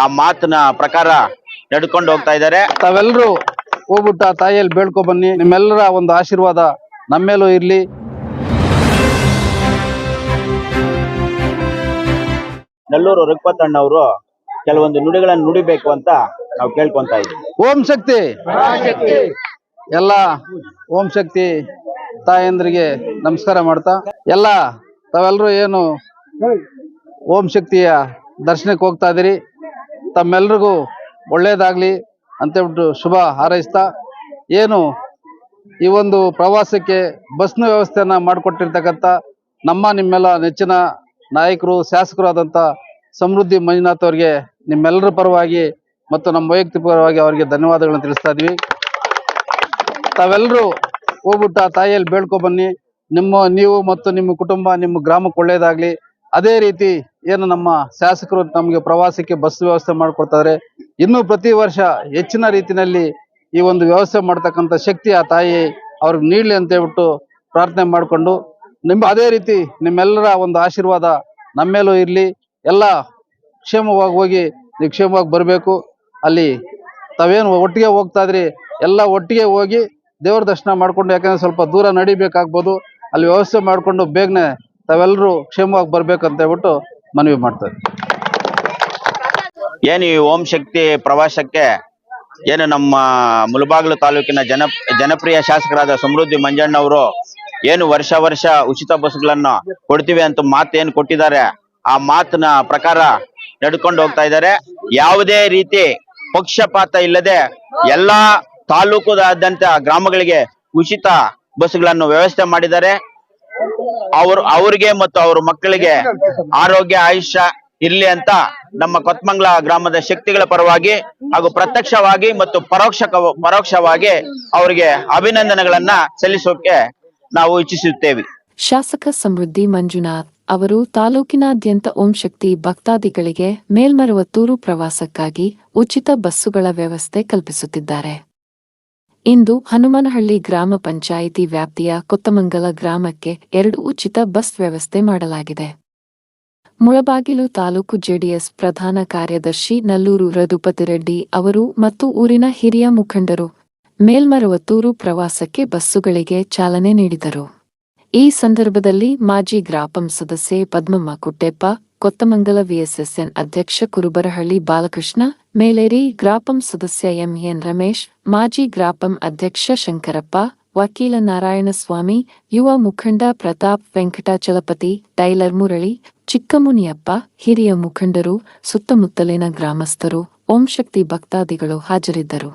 ಆ ಮಾತಿನ ಪ್ರಕಾರ ನಡ್ಕೊಂಡು ಹೋಗ್ತಾ ಇದ್ದಾರೆ. ತಾವೆಲ್ಲರೂ ಹೋಗ್ಬಿಟ್ಟು ಆ ತಾಯಿಯಲ್ಲಿ ಬೇಡ್ಕೊ ಬನ್ನಿ. ನಿಮ್ಮೆಲ್ಲರ ಒಂದು ಆಶೀರ್ವಾದ ನಮ್ಮೇಲೂ ಇರ್ಲಿ. ನಲ್ಲೂರು ರಘುಪತಣ್ಣವರು ಕೆಲವೊಂದು ನುಡಿಗಳನ್ನು ನುಡಿಬೇಕು ಅಂತ ನಾವು ಕೇಳ್ಕೊಂತ ಇದ್ದೀವಿ. ಓಂ ಶಕ್ತಿ ಎಲ್ಲ ಓಂ ಶಕ್ತಿ ತಾಯಂದ್ರಿಗೆ ನಮಸ್ಕಾರ ಮಾಡ್ತಾ, ಎಲ್ಲ ತಾವೆಲ್ಲರೂ ಏನು ಓಂ ಶಕ್ತಿಯ ದರ್ಶನಕ್ಕೆ ಹೋಗ್ತಾ ಇದ್ದೀರಿ, ತಮ್ಮೆಲ್ರಿಗೂ ಒಳ್ಳೇದಾಗ್ಲಿ ಅಂತೇಳ್ಬಿಟ್ಟು ಶುಭ ಹಾರೈಸ್ತಾ, ಏನು ಈ ಒಂದು ಪ್ರವಾಸಕ್ಕೆ ಬಸ್ನ ವ್ಯವಸ್ಥೆಯನ್ನ ಮಾಡಿಕೊಟ್ಟಿರ್ತಕ್ಕಂಥ ನಿಮ್ಮೆಲ್ಲ ನೆಚ್ಚಿನ ನಾಯಕರು, ಶಾಸಕರು ಆದಂಥ ಸಮೃದ್ಧಿ ಮಂಜುನಾಥ್ ಅವರಿಗೆ ನಿಮ್ಮೆಲ್ಲರ ಪರವಾಗಿ ಮತ್ತು ನಮ್ಮ ವೈಯಕ್ತಿಕ ಪರವಾಗಿ ಅವರಿಗೆ ಧನ್ಯವಾದಗಳನ್ನು ತಿಳಿಸ್ತಾ ಇದ್ವಿ. ತಾವೆಲ್ಲರೂ ಹೋಗ್ಬಿಟ್ಟು ಆ ತಾಯಿಯಲ್ಲಿ ಬೇಡ್ಕೊ ಬನ್ನಿ. ನೀವು ಮತ್ತು ನಿಮ್ಮ ಕುಟುಂಬ, ನಿಮ್ಮ ಗ್ರಾಮಕ್ಕೆ ಒಳ್ಳೇದಾಗ್ಲಿ. ಅದೇ ರೀತಿ ಏನು ನಮ್ಮ ಶಾಸಕರು ನಮಗೆ ಪ್ರವಾಸಕ್ಕೆ ಬಸ್ ವ್ಯವಸ್ಥೆ ಮಾಡಿಕೊಡ್ತಾರೆ, ಇನ್ನೂ ಪ್ರತಿ ವರ್ಷ ಹೆಚ್ಚಿನ ರೀತಿಯಲ್ಲಿ ಈ ಒಂದು ವ್ಯವಸ್ಥೆ ಮಾಡ್ತಕ್ಕಂಥ ಶಕ್ತಿ ಆ ತಾಯಿ ಅವ್ರಿಗೆ ನೀಡಲಿ ಅಂತ ಹೇಳ್ಬಿಟ್ಟು ಪ್ರಾರ್ಥನೆ ಮಾಡಿಕೊಂಡು, ಅದೇ ರೀತಿ ನಿಮ್ಮೆಲ್ಲರ ಒಂದು ಆಶೀರ್ವಾದ ನಮ್ಮೇಲೂ ಇರಲಿ. ಎಲ್ಲ ಕ್ಷೇಮವಾಗಿ ಹೋಗಿ ನೀವು ಕ್ಷೇಮವಾಗಿ ಬರಬೇಕು. ಅಲ್ಲಿ ತಾವೇನು ಒಟ್ಟಿಗೆ ಹೋಗ್ತಾ ಇದ್ರಿ, ಎಲ್ಲ ಒಟ್ಟಿಗೆ ಹೋಗಿ ದೇವ್ರ ದರ್ಶನ ಮಾಡ್ಕೊಂಡು, ಯಾಕಂದ್ರೆ ಸ್ವಲ್ಪ ದೂರ ನಡಿಬೇಕಾಗ್ಬೋದು, ಅಲ್ಲಿ ವ್ಯವಸ್ಥೆ ಮಾಡಿಕೊಂಡು ಬೇಗನೆ ತಾವೆಲ್ಲರೂ ಕ್ಷೇಮವಾಗಿ ಬರ್ಬೇಕಂತ ಹೇಳ್ಬಿಟ್ಟು ಮನವಿ ಮಾಡ್ತಾರೆ. ಏನು ಈ ಓಂ ಶಕ್ತಿ ಪ್ರವಾಸಕ್ಕೆ ಏನು ನಮ್ಮ ಮುಳಬಾಗಿಲು ತಾಲೂಕಿನ ಜನಪ್ರಿಯ ಶಾಸಕರಾದ ಸಮೃದ್ಧಿ ಮಂಜಣ್ಣವರು ಏನು ವರ್ಷ ಉಚಿತ ಬಸ್ಗಳನ್ನ ಕೊಡ್ತೀವಿ ಅಂತ ಮಾತೇನು ಕೊಟ್ಟಿದ್ದಾರೆ, ಆ ಮಾತಿನ ಪ್ರಕಾರ ನಡ್ಕೊಂಡು ಹೋಗ್ತಾ ಇದ್ದಾರೆ. ಯಾವುದೇ ರೀತಿ ಪಕ್ಷಪಾತ ಇಲ್ಲದೆ ಎಲ್ಲಾ ತಾಲೂಕುದಾದ್ಯಂತ ಗ್ರಾಮಗಳಿಗೆ ಉಚಿತ ಬಸ್ಗಳನ್ನು ವ್ಯವಸ್ಥೆ ಮಾಡಿದ್ದಾರೆ. ಅವ್ರಿಗೆ ಮತ್ತು ಅವ್ರ ಮಕ್ಕಳಿಗೆ ಆರೋಗ್ಯ ಆಯುಷ್ಯ ಇರ್ಲಿ ಅಂತ ನಮ್ಮ ಕೊತ್ಮಂಗ್ಲ ಗ್ರಾಮದ ಶಕ್ತಿಗಳ ಪರವಾಗಿ ಹಾಗೂ ಪ್ರತ್ಯಕ್ಷವಾಗಿ ಮತ್ತು ಪರೋಕ್ಷವಾಗಿ ಅವರಿಗೆ ಅಭಿನಂದನೆಗಳನ್ನ ಸಲ್ಲಿಸೋಕೆ ನಾವು ಇಚ್ಛಿಸುತ್ತೇವೆ. ಶಾಸಕ ಸಮೃದ್ಧಿ ಮಂಜುನಾಥ್ ಅವರು ತಾಲೂಕಿನಾದ್ಯಂತ ಓಂ ಶಕ್ತಿ ಭಕ್ತಾದಿಗಳಿಗೆ ಮೇಲ್ಮರುವತ್ತೂರು ಪ್ರವಾಸಕ್ಕಾಗಿ ಉಚಿತ ಬಸ್ಸುಗಳ ವ್ಯವಸ್ಥೆ ಕಲ್ಪಿಸುತ್ತಿದ್ದಾರೆ. ಇಂದು ಹನುಮನಹಳ್ಳಿ ಗ್ರಾಮ ಪಂಚಾಯಿತಿ ವ್ಯಾಪ್ತಿಯ ಕೊತ್ತಮಂಗಲ ಗ್ರಾಮಕ್ಕೆ 2 ಉಚಿತ ಬಸ್ ವ್ಯವಸ್ಥೆ ಮಾಡಲಾಗಿದೆ. ಮುಳಬಾಗಿಲು ತಾಲೂಕು ಜೆಡಿಎಸ್ ಪ್ರಧಾನ ಕಾರ್ಯದರ್ಶಿ ನಲ್ಲೂರು ರಘುಪತಿರೆಡ್ಡಿ ಅವರು ಮತ್ತು ಊರಿನ ಹಿರಿಯ ಮುಖಂಡರು ಮೇಲ್ಮರುವತ್ತೂರು ಪ್ರವಾಸಕ್ಕೆ ಬಸ್ಸುಗಳಿಗೆ ಚಾಲನೆ ನೀಡಿದರು. ಈ ಸಂದರ್ಭದಲ್ಲಿ ಮಾಜಿ ಗ್ರಾಪಂ ಸದಸ್ಯೆ ಪದ್ಮಮ್ಮ ಕುಟ್ಟೆಪ್ಪ, ಕೊತ್ತಮಂಗಲ ವಿಎಸ್ಎಸ್ಎನ್ ಅಧ್ಯಕ್ಷ ಕುರುಬರಹಳ್ಳಿ ಬಾಲಕೃಷ್ಣ, ಮೇಲೇರಿ ಗ್ರಾಪಂ ಸದಸ್ಯ ಎಂಎನ್ ರಮೇಶ್, ಮಾಜಿ ಗ್ರಾಪಂ ಅಧ್ಯಕ್ಷ ಶಂಕರಪ್ಪ, ವಕೀಲ ನಾರಾಯಣಸ್ವಾಮಿ, ಯುವ ಮುಖಂಡ ಪ್ರತಾಪ್ ವೆಂಕಟಾಚಲಪತಿ, ಟೈಲರ್ ಮುರಳಿ, ಚಿಕ್ಕಮುನಿಯಪ್ಪ, ಹಿರಿಯ ಮುಖಂಡರು, ಸುತ್ತಮುತ್ತಲಿನ ಗ್ರಾಮಸ್ಥರು, ಓಂ ಶಕ್ತಿ ಭಕ್ತಾದಿಗಳು ಹಾಜರಿದ್ದರು.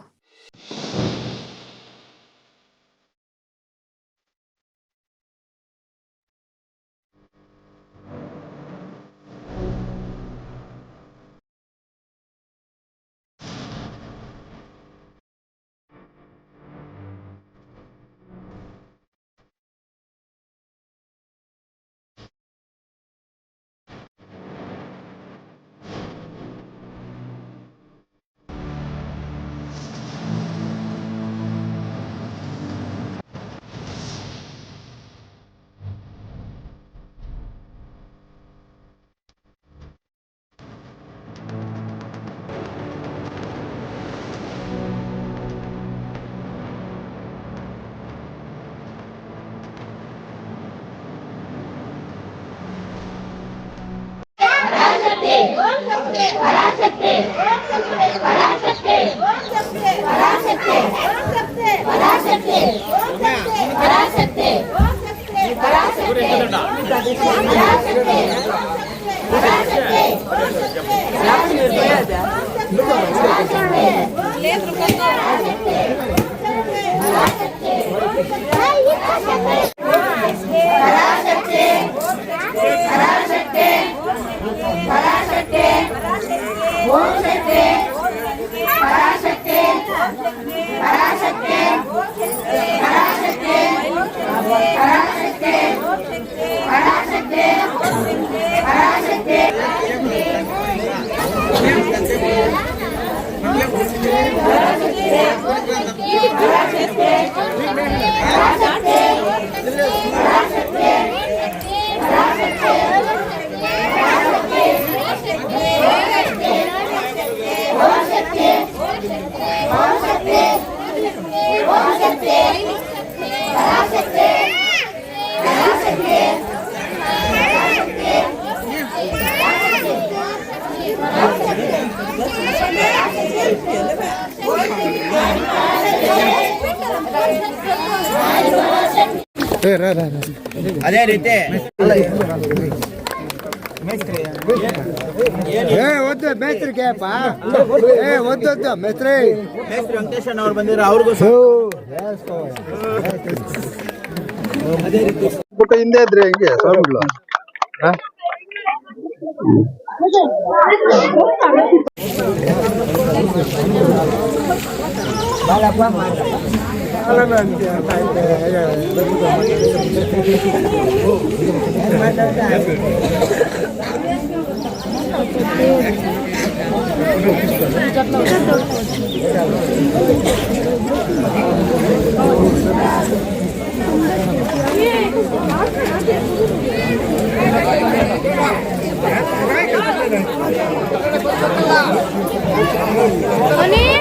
ಅದೇ ರೀತಿ ಮೇಸ್ತ್ರಿ ವೆಂಕಟೇಶನ್ ಅವ್ರು ಬಂದಿರೋ ಅವ್ರಿಗೂ ಪುಟ್ಟ ಹಿಂದೆ ಇದ್ರಿ ಹೆಂಗೆ ಸ್ವಾಮಿಗಳು Ani?